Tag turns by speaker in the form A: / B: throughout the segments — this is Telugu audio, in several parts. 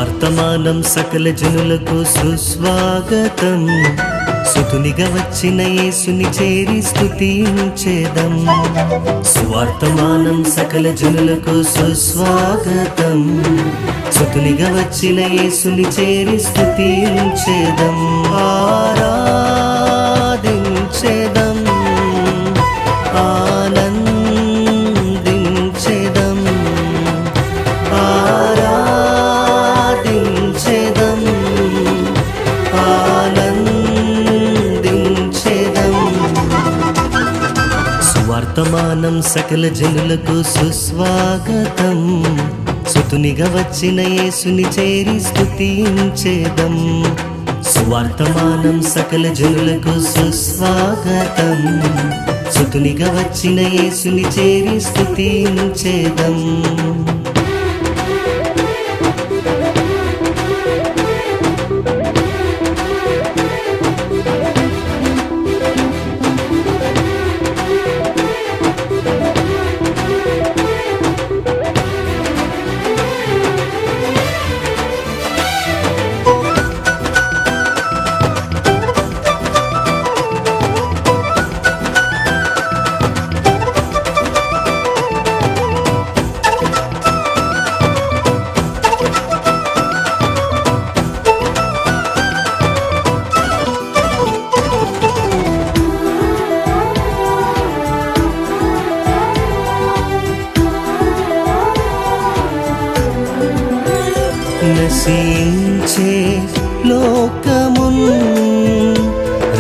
A: సువర్తమానం సకల జనులకు సుస్వాగతం. సుతునిగా వచ్చిన యేసుని చేరి స్తుతించేదం. సువర్తమానం సకల జనులకు సుస్వాగతం. సుతునిగా వచ్చిన యేసుని చేరి స్తుతించేదం. ఆరాధించేదం, ఆనందించేదం, ఆరాధించేదం, ఆనందించేదం. సువర్తమానం సకల జనులకు సుస్వాగతం. సుతునిగా వచ్చిన యేసుని చేరి స్తుతించేదం. సువర్తమానం సకల జనులకు సుస్వాగతం. సుతునిగా వచ్చిన యేసుని చేరి స్తుతించేదం. నశించే లోకమున్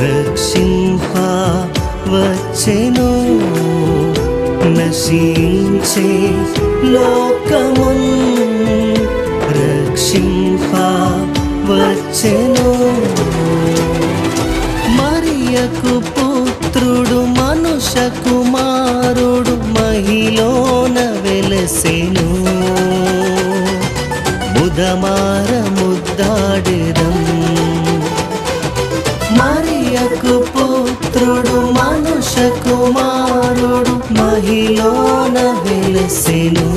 A: రక్షింప వచ్చెను. నశించే లోకమున్ రక్షింప వచ్చెను. మరియకు పుత్రుడు మనుష్య కుమారుడు మహిలోన వెలసెను. ముదమార ముద్దాడెదం. మరియకు పుత్రుడు మనుష్య కుమారుడు మహిలోన వెలసెను.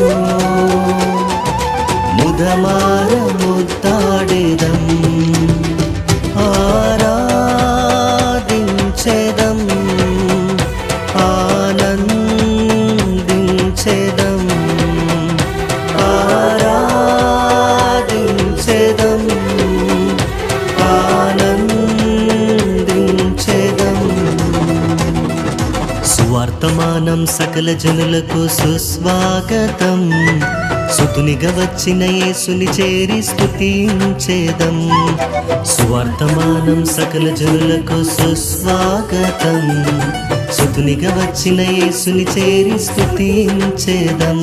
A: ముదమార ముద్దాడెదం. ఆరాధించెదం, ఆనందించెదం, ఆరాధించెదం, ఆనందించెదం. సువర్తమానం సకల జనులకు సుస్వాగతం. సుతునిగా వచ్చిన యేసుని చేరి స్తుతించేదం. సువర్తమానం సకల జనులకు సుస్వాగతం. సుతునిగా వచ్చిన యేసుని చేరి స్తుతించేదం.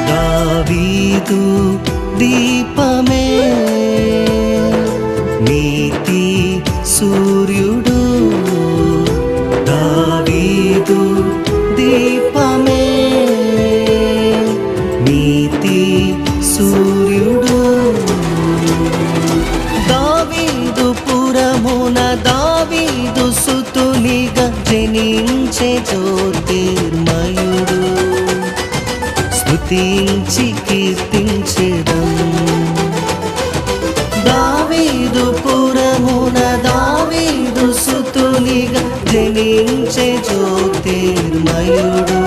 A: దావీదు దీపమే నీతి సూర్యుడు. దావీదు దీపమే నీతి సూర్యుడు. దావీదు పురమున దావీదు సుతునిగా జనించే జ్యోతిర్మయుడు. స్తుతించి కీర్తించెదం. దావీదు పురమున దావీదు సుతునిగా జనించే జ్యోతిర్మయుడు.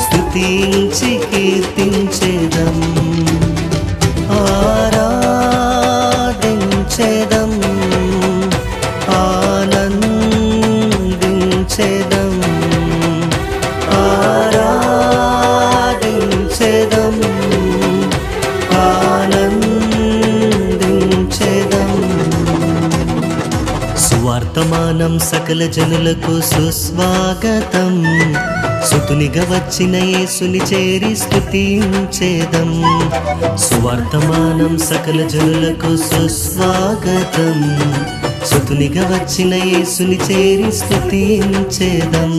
A: స్తుతించి కీర్తించెదం. ఆరాధించెదం, ఆనందించెదం, ఆరాధించెదం, సువర్తమానం సకల జనులకు సుస్వాగతం. సుతునిగా వచ్చిన యేసుని చేరి స్తుతించేదం. సువర్తమానం సకల జనులకు సుస్వాగతం. సుతునిగా వచ్చిన యేసుని చేరి స్తుతించేదం.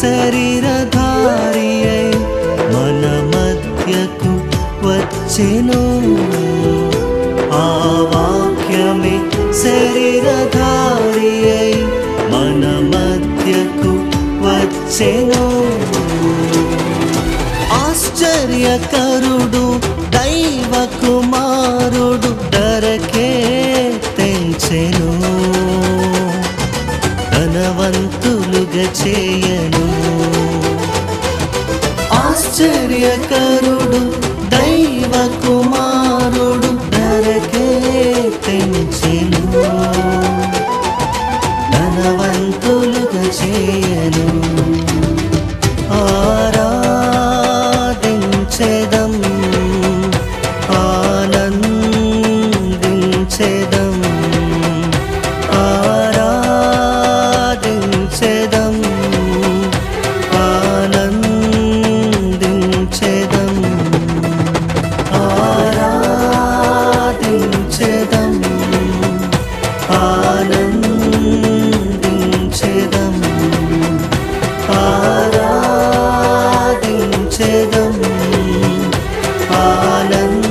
A: శరీరధారి అయి మన మధ్యకు వచ్చెను. ఆ వాక్యమే శరీరధారి అయి మన మధ్యకు వచ్చెను. ఆశ్చర్యకరుడు దైవ కుమారుడు ధరకే తెంచెను. ధనవంతులుగా చేయను. ఆశ్చర్యకరుడు దైవ కుమారుడు ధరకే తెంచెను. ధనవంతులుగా చేయను. ఆరాధించెదం, ఆనందించెదం. ఆరాధించెదం, ఆనందించెదం. ఆరాధించెదం, ఆనందించెదం. ఆరాధించెదం, ఆనందించెదం.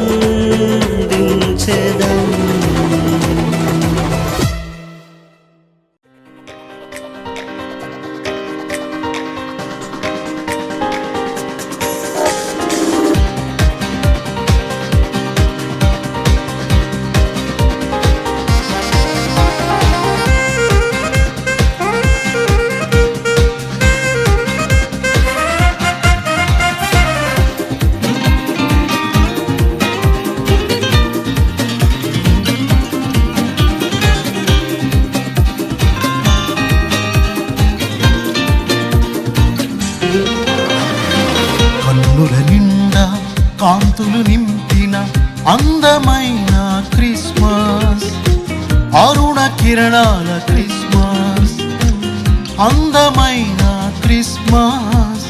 B: కన్నుల నిండా కాంతులు నింపిన అందమైన క్రిస్మస్, అరుణ కిరణాల క్రిస్మస్. అందమైన క్రిస్మస్,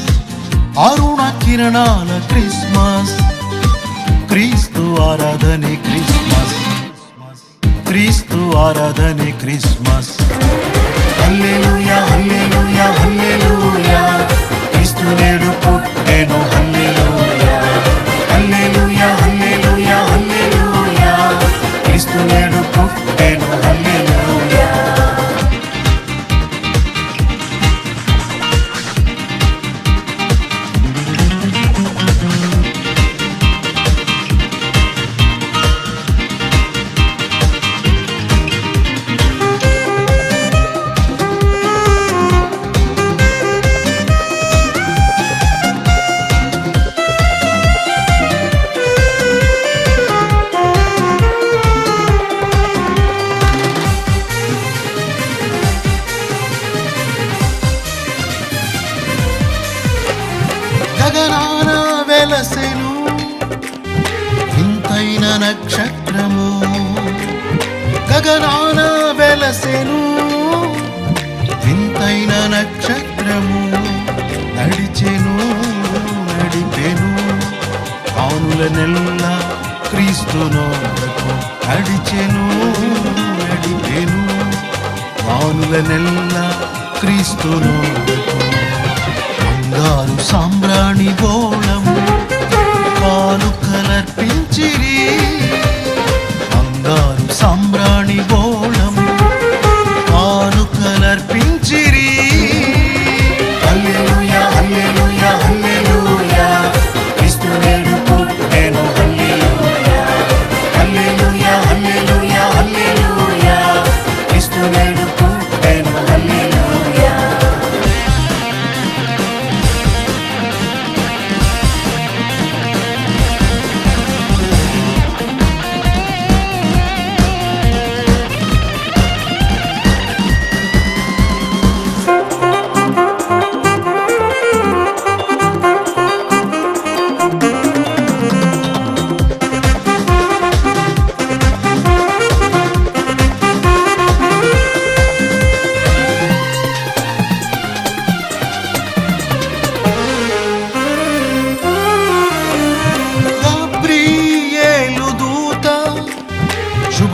B: అరుణ కిరణాల క్రిస్మస్. క్రీస్తు ఆరాధనే క్రిస్మస్, క్రీస్తు ఆరాధనే క్రిస్మస్. హల్లెలూయా హల్లెలూయా హల్లెలూయా, క్రీస్తు నేడు పుట్టెను. హల్లెలూయా హల్లెలూయా హల్లెలూయా హల్లెలూయా, క్రీస్తు నేడు పుట్టెను. హల్లెలూయా. గగనాన వెలసెను వింతైన నక్షత్రము. గగనాన వెలసెను వింతైన నక్షత్రము. నడిచెను నడిపెను కానుల నెల్ల క్రీస్తునోడకు. నడిచెను నడిపెను కానుల నెల్ల క్రీస్తునోడకు. బంగారు సాంబ్రాణి బోళము కానుకలర్పించిరి.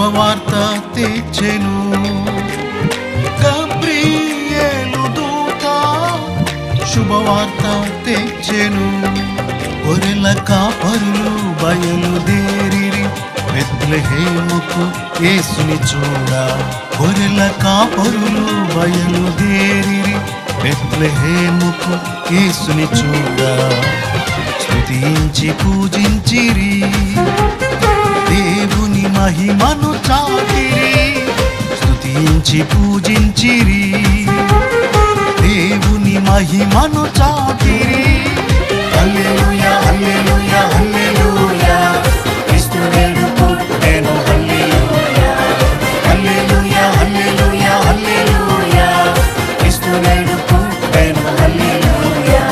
B: శుభవార్త తెచ్చెను. గబ్రియేలు దూత శుభవార్త తెచ్చెను. గొర్రెల కాపరులు బయలుదేరిరి బెత్లెహేముకు యేసుని చూడ. గొర్రెల కాపరులు బయలుదేరిరి బెత్లెహేముకు యేసుని చూడ. స్తుతించి పూజించిరి, దేవుని మహిమను చాటిరి. స్తుతించి పూజించిరి, దేవుని మహిమను చాటిరి. హల్లెలూయా హల్లెలూయా హల్లెలూయా, క్రీస్తు నేడు పుట్టెను. హల్లెలూయా హల్లెలూయా హల్లెలూయా హల్లెలూయా, క్రీస్తు నేడు పుట్టెను. హల్లెలూయా.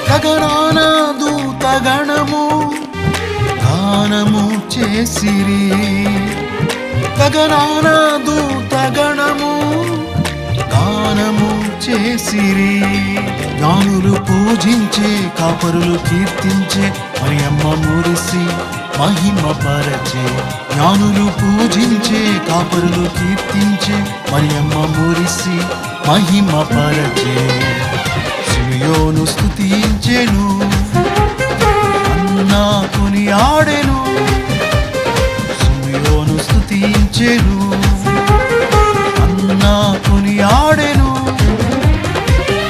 B: గగనాన దూతగణము గానము చేసిరి. గగనాన దూతగణము గానము చేసిరి. జ్ఞానులు పూజించే, కాపరులు కీర్తించే, మరియమ్మ మురిసి మహిమ పరచే. జ్ఞానులు పూజించే, కాపరులు కీర్తించే, మరియమ్మ మురిసి మహిమ పరచే. సిమియోను స్తుతించెను, అన్నా కొనియాడెను. సిమియోను స్తుతించెను, అన్నా కొనియాడెను.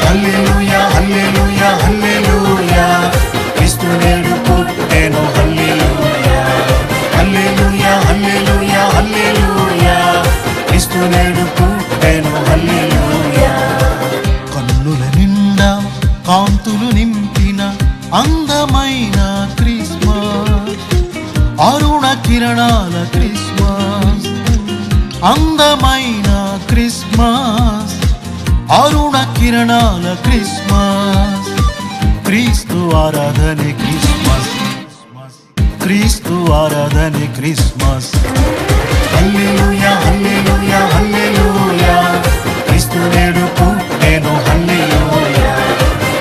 B: హల్లెలూయా హల్లెలూయా హల్లెలూయా, క్రీస్తు నేడు పుట్టెను. హల్లెలూయా హల్లెలూయా హల్లెలూయా హల్లెలూయా, క్రీస్తు నేడు పుట్టెను. హల్లెలూయా. కన్నుల నిండా కాంతులు నింపిన అందమైన క్రిస్మస్, అరుణ కిరణాల క్రిస్మస్. అందమైన క్రిస్మస్, అరుణ కిరణాల క్రిస్మస్. క్రీస్తు ఆరాధనే క్రిస్మస్, క్రీస్తు ఆరాధనే క్రిస్మస్. హల్లెలూయా హల్లెలూయా హల్లెలూయా, క్రీస్తు నేడు పుట్టెను. హల్లెలూయా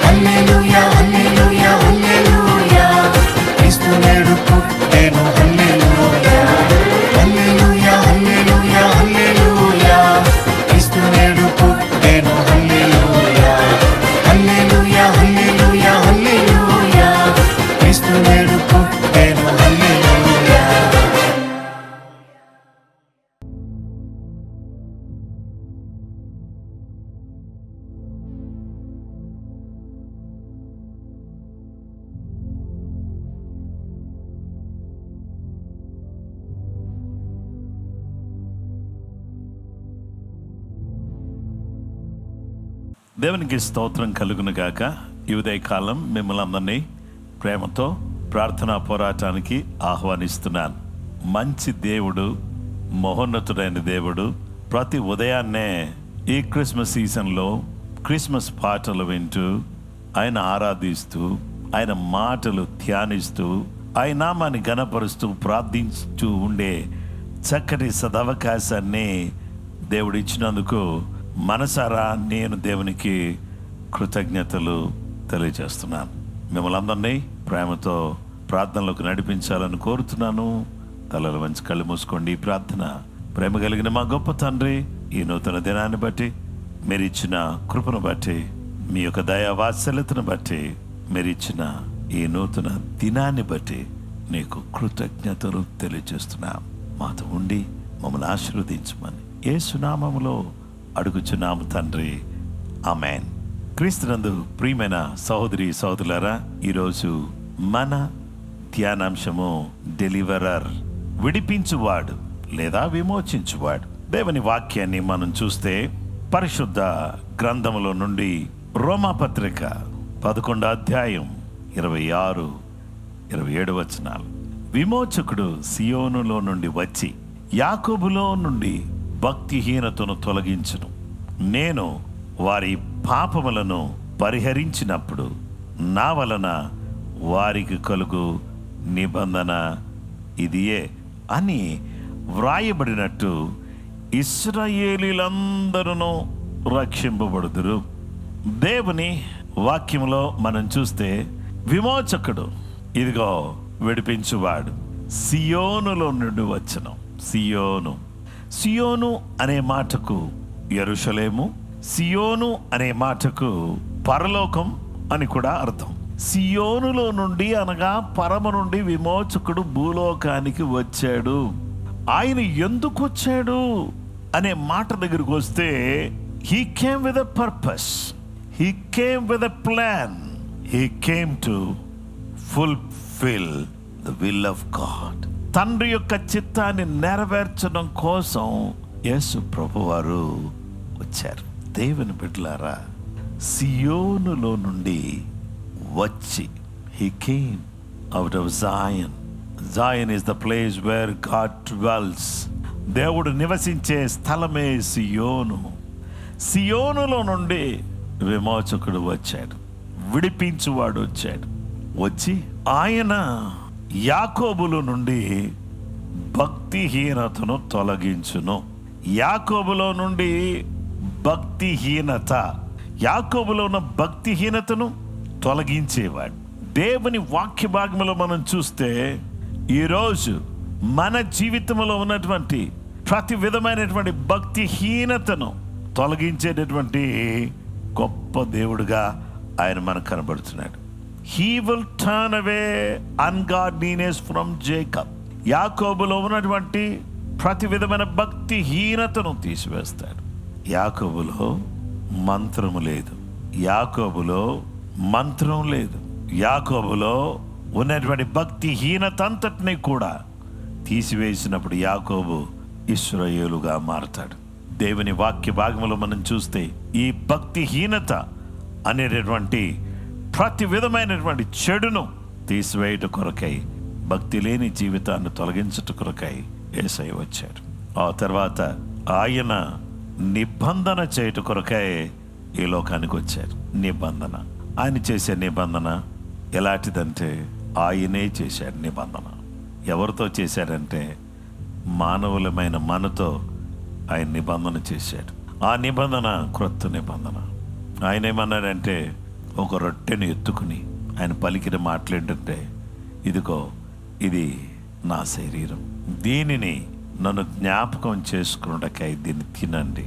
B: హల్లెలూయా హల్లెలూయా హల్లెలూయా, క్రీస్తు నేడు పుట్టెను. హల్లెలూయా హల్లెలూయా హల్లెలూయా హల్లెలూయా, క్రీస్తు నేడు పుట్టెను. హల్లెలూయా హల్లెలూయా హల్లెలూయా హల్లెలూయా, క్రీస్తు నేడు పుట్టెను. హల్లెలూయా.
C: దేవునికి స్తోత్రం కలుగును గాక. ఈ ఉదయకాలం మిమ్మల్ని అందరినీ ప్రేమతో ప్రార్థనా పోరాటానికి ఆహ్వానిస్తున్నాను. మంచి దేవుడు, మహోన్నతుడైన దేవుడు ప్రతి ఉదయాన్నే ఈ క్రిస్మస్ సీజన్లో క్రిస్మస్ పాటలు వింటూ, ఆయన ఆరాధిస్తూ, ఆయన మాటలు ధ్యానిస్తూ, ఆయన నామాన్ని ఘనపరుస్తూ ప్రార్థించుతూ ఉండే చక్కటి సదవకాశాన్ని దేవుడు ఇచ్చినందుకు మనసారా నేను దేవునికి కృతజ్ఞతలు తెలియజేస్తున్నాను. మిమ్మల్ని అందరినీ ప్రేమతో ప్రార్థనలోకి నడిపించాలని కోరుతున్నాను. తలలు వంచి కళ్ళు మూసుకోండి. ప్రార్థన. ప్రేమ కలిగిన మా గొప్ప తండ్రి, ఈ నూతన దినాన్ని బట్టి, మీరు ఇచ్చిన కృపను బట్టి, మీ యొక్క దయా వాత్సల్యతను బట్టి, మీరు ఇచ్చిన ఈ నూతన దినాన్ని బట్టి నీకు కృతజ్ఞతలు తెలియజేస్తున్నాం. మాతో ఉండి మమ్మల్ని ఆశీర్వదించమని యేసు నామములో అడుగుచున్నాము తండ్రి. ఆమేన్. క్రీస్తునందు ప్రియమైన సహోదరి సహోదరులారా, ఈరోజు మన ధ్యానాంశము డెలివరర్, విడిపించువాడు లేదా విమోచించువాడు. దేవుని వాక్యాన్ని మనం చూస్తే పరిశుద్ధ గ్రంథములో నుండి రోమాపత్రిక 11వ అధ్యాయం 26, 27 వచనాలు. విమోచకుడు సియోనులో నుండి వచ్చి యాకోబులో నుండి భక్తిహీనతను తొలగించును. నేను వారి పాపములను పరిహరించినప్పుడు నా వలన వారికి కలుగు నిబంధన ఇదియే అని వ్రాయబడినట్టు ఇశ్రాయేలీలందరూ రక్షింపబడుదురు. దేవుని వాక్యంలో మనం చూస్తే విమోచకుడు ఇదిగో విడిపించువాడు సియోనులో నుండి వచ్చును. సియోను అనే మాటకు యెరూషలేము, సియోను అనే మాటకు పరలోకం అని కూడా అర్థం. సియోనులో నుండి అనగా పరమ నుండి విమోచకుడు భూలోకానికి వచ్చాడు. ఆయన ఎందుకు వచ్చాడు అనే మాట దగ్గరికి వస్తే he came with a purpose, he came with a plan, he came to fulfil the will of God. తండ్రి యొక్క చిత్తాన్ని నెరవేర్చడం కోసం యేసు ప్రభువారు వచ్చారు. దేవుని బిడ్డలారా, సియోనులో నుండి వచ్చి he came out of Zion. Zion is the place where God dwells. దేవుడు నివసించే స్థలమే సియోను. సియోనులో నుండి విమోచకుడు వచ్చాడు, విడిపించువాడు వచ్చాడు. వచ్చి ఆయన యాకోబులో నుండి భక్తిహీనతను తొలగించును. యాకోబులో నుండి భక్తిహీనత, యాకోబులో ఉన్న భక్తిహీనతను తొలగించేవాడు. దేవుని వాక్య భాగంలో మనం చూస్తే ఈరోజు మన జీవితంలో ఉన్నటువంటి ప్రతి విధమైనటువంటి భక్తిహీనతను తొలగించేటటువంటి గొప్ప దేవుడుగా ఆయన మనకు కనబడుతున్నాడు. He will turn away ungodliness from Jacob. యాకోబులో ఉన్నటువంటి ప్రతి విధమైన భక్తిహీనతను తీసివేస్తాడు. యాకోబులో మంత్రము లేదు, యాకోబులో మంత్రం లేదు, యాకోబులో ఉన్నటువంటి భక్తిహీనత అంతటినీ కూడా తీసివేసినప్పుడు యాకోబు ఇశ్రాయేలుగా మారతాడు. దేవుని వాక్య భాగంలో మనం చూస్తే ఈ భక్తిహీనత అనేటటువంటి ప్రతి విధమైనటువంటి చెడును తీసివేయట కొరకై, భక్తి లేని జీవితాన్ని తొలగించట కొరకై యేసయ్య వచ్చాడు. ఆ తర్వాత ఆయన నిబంధన చేయట కొరకై ఈ లోకానికి వచ్చారు. నిబంధన, ఆయన చేసే నిబంధన ఎలాంటిదంటే ఆయనే చేశాడు నిబంధన. ఎవరితో చేశాడంటే మానవులమైన మనతో ఆయన నిబంధన చేశాడు. ఆ నిబంధన క్రొత్త నిబంధన. ఆయన ఏమన్నాడంటే ఒక రొట్టెను ఎత్తుకుని ఆయన పలికిన మాటలేంటంటే, ఇదిగో ఇది నా శరీరం, దీనిని నన్ను జ్ఞాపకం చేసుకున్నటకై దీన్ని తినండి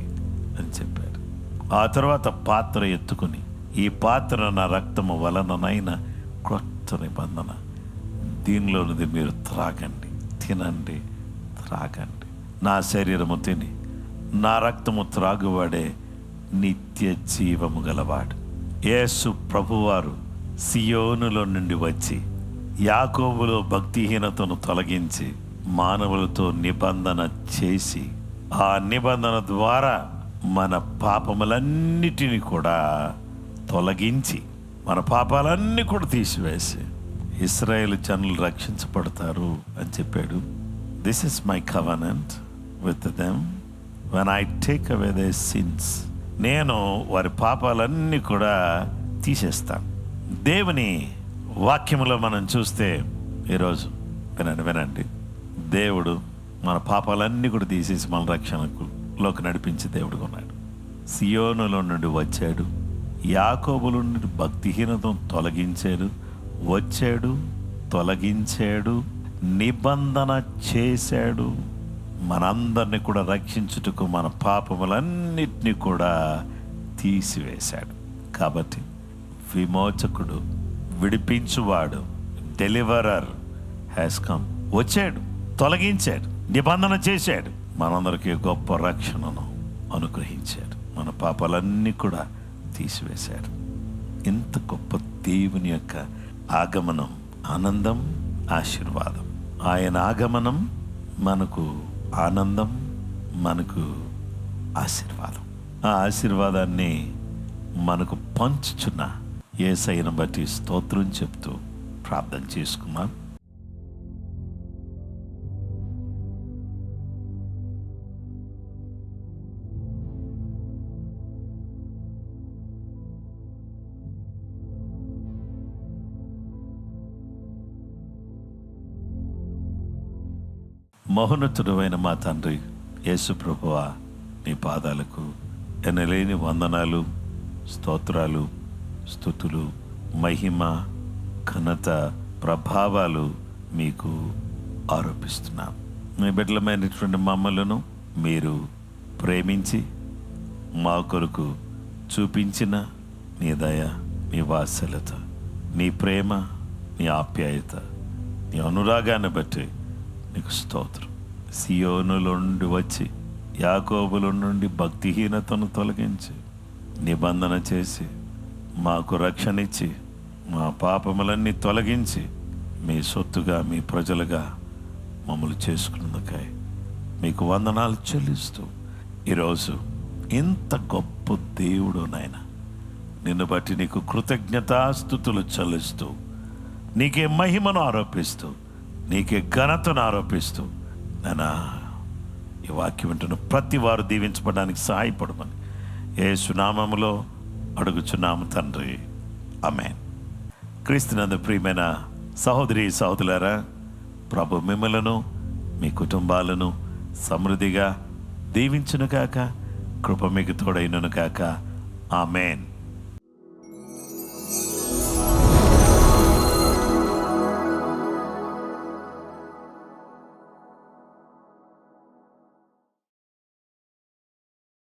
C: అని చెప్పాడు. ఆ తర్వాత పాత్ర ఎత్తుకుని, ఈ పాత్ర నా రక్తము వలననైన క్రొత్త నిబంధన, దీనిలోనిది మీరు త్రాగండి, తినండి, త్రాగండి. నా శరీరము తిని నా రక్తము త్రాగువాడే నిత్య జీవము గలవాడు. యేసు ప్రభువారు సియోనులో నుండి వచ్చి యాకోబులో భక్తిహీనతను తొలగించి మానవులతో నిబంధన చేసి, ఆ నిబంధన ద్వారా మన పాపములన్నిటినీ కూడా తొలగించి, మన పాపాలన్నీ కూడా తీసివేసి ఇశ్రాయేలు జనులు రక్షించబడతారు అని చెప్పాడు. This is my covenant with them when I take away their sins. నేను వారి పాపాలన్నీ కూడా తీసేస్తాను. దేవుని వాక్యములో మనం చూస్తే ఈరోజు వినండి, దేవుడు మన పాపాలన్నీ కూడా తీసేసి మన రక్షణలోకి నడిపించి దేవుడుగా ఉన్నాడు. సియోనులో నుండి వచ్చాడు, యాకోబుల నుండి భక్తిహీనతను తొలగించాడు, వచ్చాడు, తొలగించాడు, నిబంధన చేశాడు, మనందరినీ కూడా రక్షించుటకు మన పాపములన్నిటినీ కూడా తీసివేశాడు. కాబట్టి విమోచకుడు, విడిపించువాడు, డెలివరర్ హ్యాస్ కమ్. వచ్చాడు, తొలగించాడు, నిబంధన చేశాడు, మనందరికీ గొప్ప రక్షణను అనుగ్రహించాడు, మన పాపాలన్నీ కూడా తీసివేశాడు. ఇంత గొప్ప దేవుని యొక్క ఆగమనం ఆనందం, ఆశీర్వాదం. ఆయన ఆగమనం మనకు ఆనందం, మనకు ఆశీర్వాదం. ఆ ఆశీర్వాదాన్ని మనకు పంచుచున్న యేసయ్యను బట్టి స్తోత్రం చెప్తూ ప్రార్థన చేసుకున్నాం. మహోన్నతుడైన మా తండ్రి యేసు ప్రభువా, నీ పాదాలకు ఎనలేని వందనాలు, స్తోత్రాలు, స్తుతులు, మహిమ, ఘనత, ప్రభావాలు మీకు ఆరోపిస్తున్నాం. మీ బిడ్డలమైనటువంటి మమ్మలను మీరు ప్రేమించి మా కొరకు చూపించిన నీ దయ, నీ వాత్సల్యత, నీ ప్రేమ, నీ ఆప్యాయత, నీ అనురాగాన్ని బట్టి నీకు స్తోత్రం. సియోనులో నుండి వచ్చి యాకోబుల నుండి భక్తిహీనతను తొలగించి నిబంధన చేసి మాకు రక్షణ ఇచ్చి మా పాపములన్నీ తొలగించి మీ సొత్తుగా, మీ ప్రజలుగా మమ్మల్ని చేసుకున్నందుకై మీకు వందనాలు చెల్లిస్తూ ఈరోజు ఇంత గొప్ప దేవుడు నాయన, నిన్ను బట్టి నీకు కృతజ్ఞతాస్తుతులు చెల్లిస్తూ, నీకే మహిమను ఆరోపిస్తూ, నీకే ఘనతను ఆరోపిస్తూ, నాయనా ఈ వాక్యం వింటున్న ప్రతి వారు దీవించబడడానికి సహాయపడమని యేసు నామములో అడుగుచున్నాము తండ్రి, ఆమేన్. క్రీస్తునందు ప్రియమైన సహోదరి సహోదరులారా, ప్రభు మిమ్మలను మీ కుటుంబాలను సమృద్ధిగా దీవించును కాక, కృప మీకు తోడైనను కాక, ఆమేన్.